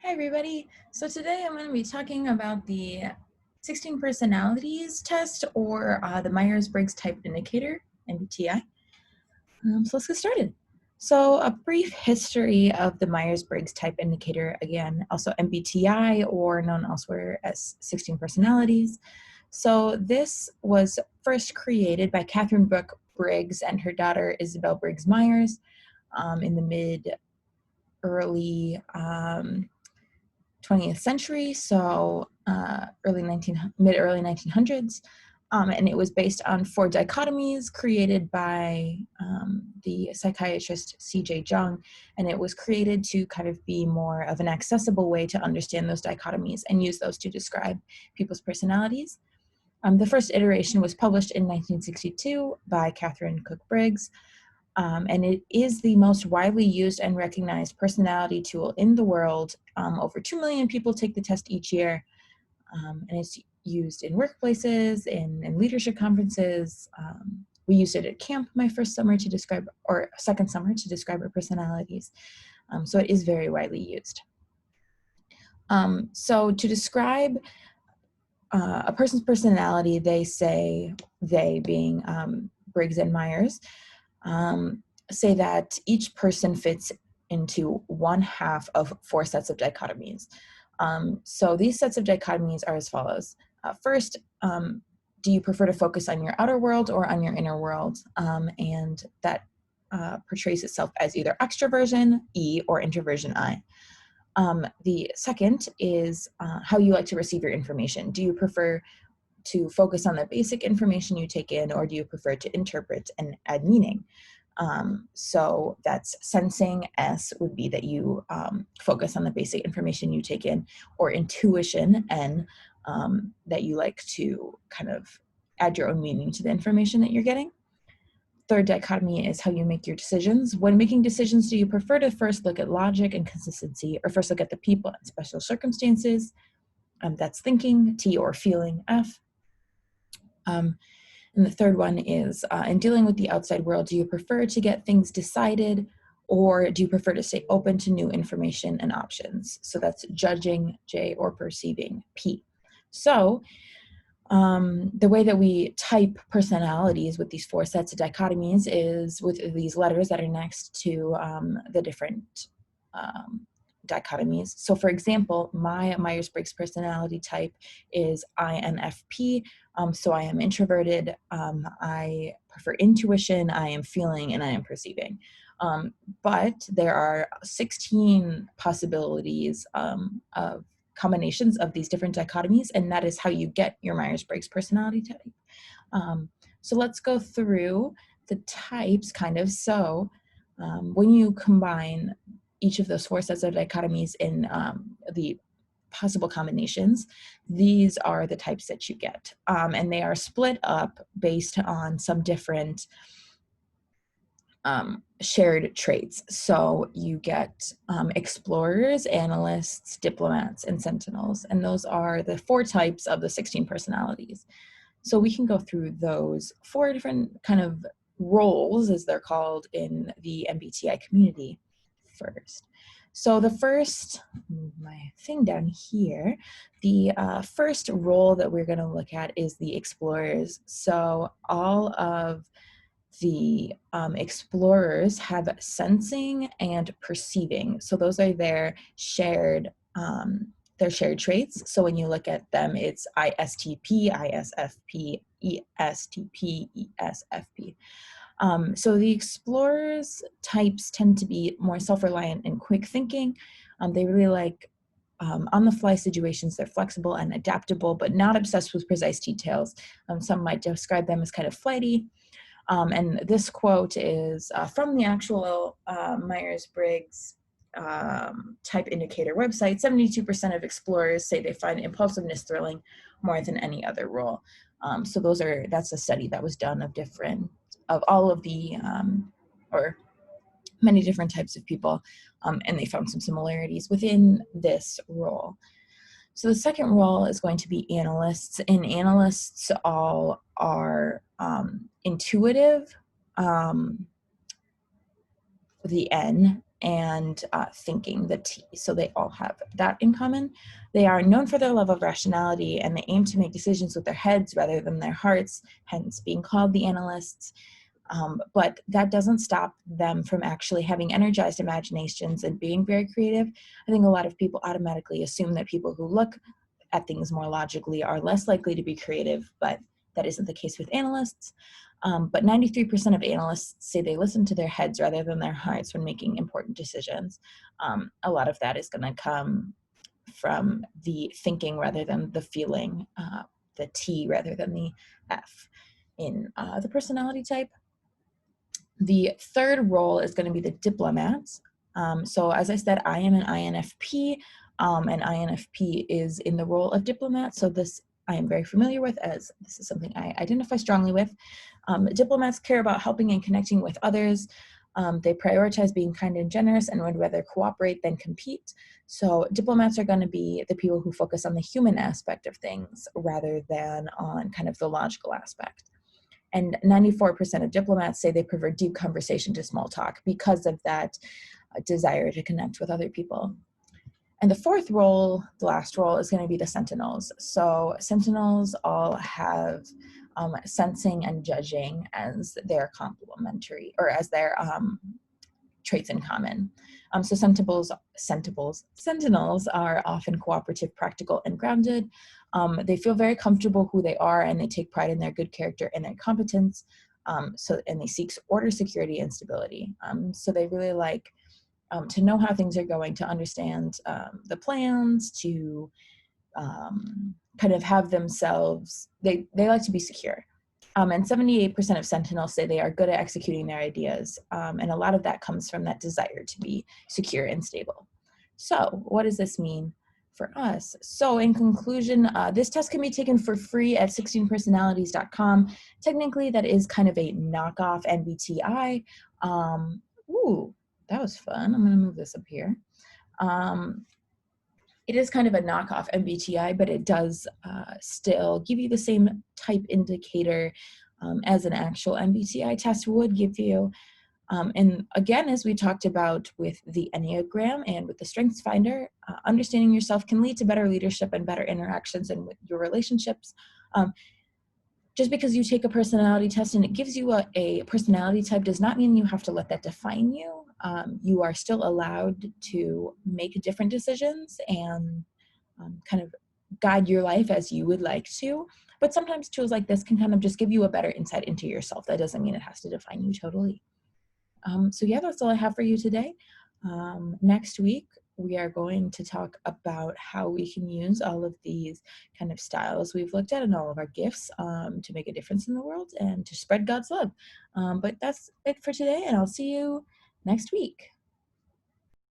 Hi everybody. So today I'm going to be talking about the 16 personalities test, or the Myers-Briggs type indicator, MBTI. So let's get started. So a brief history of the Myers-Briggs type indicator, again, also MBTI, or known elsewhere as 16 personalities. So this was first created by Catherine Brooke Briggs and her daughter Isabel Briggs Myers in the mid-early 20th century, so mid-early 1900s, and it was based on 4 dichotomies created by the psychiatrist C.J. Jung, and it was created to kind of be more of an accessible way to understand those dichotomies and use those to describe people's personalities. The first iteration was published in 1962 by Catherine Cook Briggs, and it is the most widely used and recognized personality tool in the world. Over 2 million people take the test each year, and it's used in workplaces, in leadership conferences. We used it at camp my first summer to describe, or second summer to describe our personalities. So it is very widely used. So to describe a person's personality, they being Briggs and Myers, say that each person fits into one half of 4 sets of dichotomies. So these sets of dichotomies are as follows. First, do you prefer to focus on your outer world or on your inner world? And that portrays itself as either extroversion, E, or introversion, I. The second is how you like to receive your information. Do you prefer to focus on the basic information you take in, or do you prefer to interpret and add meaning? So that's sensing. S would be that you focus on the basic information you take in, or intuition, N, that you like to kind of add your own meaning to the information that you're getting. Third dichotomy is how you make your decisions. When making decisions, do you prefer to first look at logic and consistency, or first look at the people and special circumstances? That's thinking, T, or feeling, F. And the third one is, in dealing with the outside world, do you prefer to get things decided, or do you prefer to stay open to new information and options? So that's judging, J, or perceiving, P. So the way that we type personalities with these 4 sets of dichotomies is with these letters that are next to the different dichotomies. So for example, my Myers-Briggs personality type is INFP. So I am introverted, I prefer intuition, I am feeling, and I am perceiving. But there are 16 possibilities of combinations of these different dichotomies, and that is how you get your Myers-Briggs personality type. So let's go through the types kind of. So when you combine each of those 4 sets of dichotomies in the possible combinations, these are the types that you get. And they are split up based on some different shared traits. So you get explorers, analysts, diplomats, and sentinels. And those are the 4 types of the 16 personalities. So we can go through those 4 different kind of roles, as they're called in the MBTI community first. So the first, move my thing down here, the first role that we're going to look at is the explorers. So all of the explorers have sensing and perceiving. So those are their shared traits. So when you look at them, it's ISTP, ISFP, ESTP, ESFP. So the explorers types tend to be more self-reliant and quick thinking. They really like on-the-fly situations. They're flexible and adaptable, but not obsessed with precise details. Some might describe them as kind of flighty. And this quote is from the actual Myers-Briggs type indicator website. 72% of explorers say they find impulsiveness thrilling more than any other role. So that's a study that was done of all of the, or many different types of people, and they found some similarities within this role. So the second role is going to be analysts, and analysts all are intuitive, the N, and thinking, the T. So they all have that in common. They are known for their love of rationality, and they aim to make decisions with their heads rather than their hearts, hence being called the analysts. But that doesn't stop them from actually having energized imaginations and being very creative. I think a lot of people automatically assume that people who look at things more logically are less likely to be creative, but that isn't the case with analysts. But 93% of analysts say they listen to their heads rather than their hearts when making important decisions. A lot of that is going to come from the thinking rather than the feeling, the T rather than the F in the personality type. The third role is going to be the diplomats. So as I said, I am an INFP, and INFP is in the role of diplomat. So this I am very familiar with, as this is something I identify strongly with. Diplomats care about helping and connecting with others. They prioritize being kind and generous and would rather cooperate than compete. So diplomats are going to be the people who focus on the human aspect of things rather than on kind of the logical aspect. And 94% of diplomats say they prefer deep conversation to small talk because of that desire to connect with other people. And the fourth role, the last role, is going to be the Sentinels. So Sentinels all have sensing and judging as their complementary, or as their traits in common. So Sentinels are often cooperative, practical, and grounded. They feel very comfortable who they are, and they take pride in their good character and their competence. And they seek order, security, and stability. So they really like to know how things are going, to understand the plans, to kind of have themselves, they like to be secure. And 78% of Sentinels say they are good at executing their ideas. And a lot of that comes from that desire to be secure and stable. So what does this mean for us? So in conclusion, this test can be taken for free at 16personalities.com. Technically, that is kind of a knockoff MBTI. Ooh, that was fun. I'm going to move this up here. It is kind of a knockoff MBTI, but it does still give you the same type indicator as an actual MBTI test would give you. And again, as we talked about with the Enneagram and with the Strengths Finder, understanding yourself can lead to better leadership and better interactions in your relationships. Just because you take a personality test and it gives you a personality type does not mean you have to let that define you. You are still allowed to make different decisions and kind of guide your life as you would like to. But sometimes tools like this can kind of just give you a better insight into yourself. That doesn't mean it has to define you totally. So yeah, that's all I have for you today. Next week, we are going to talk about how we can use all of these kind of styles we've looked at and all of our gifts to make a difference in the world and to spread God's love. But that's it for today, and I'll see you next week.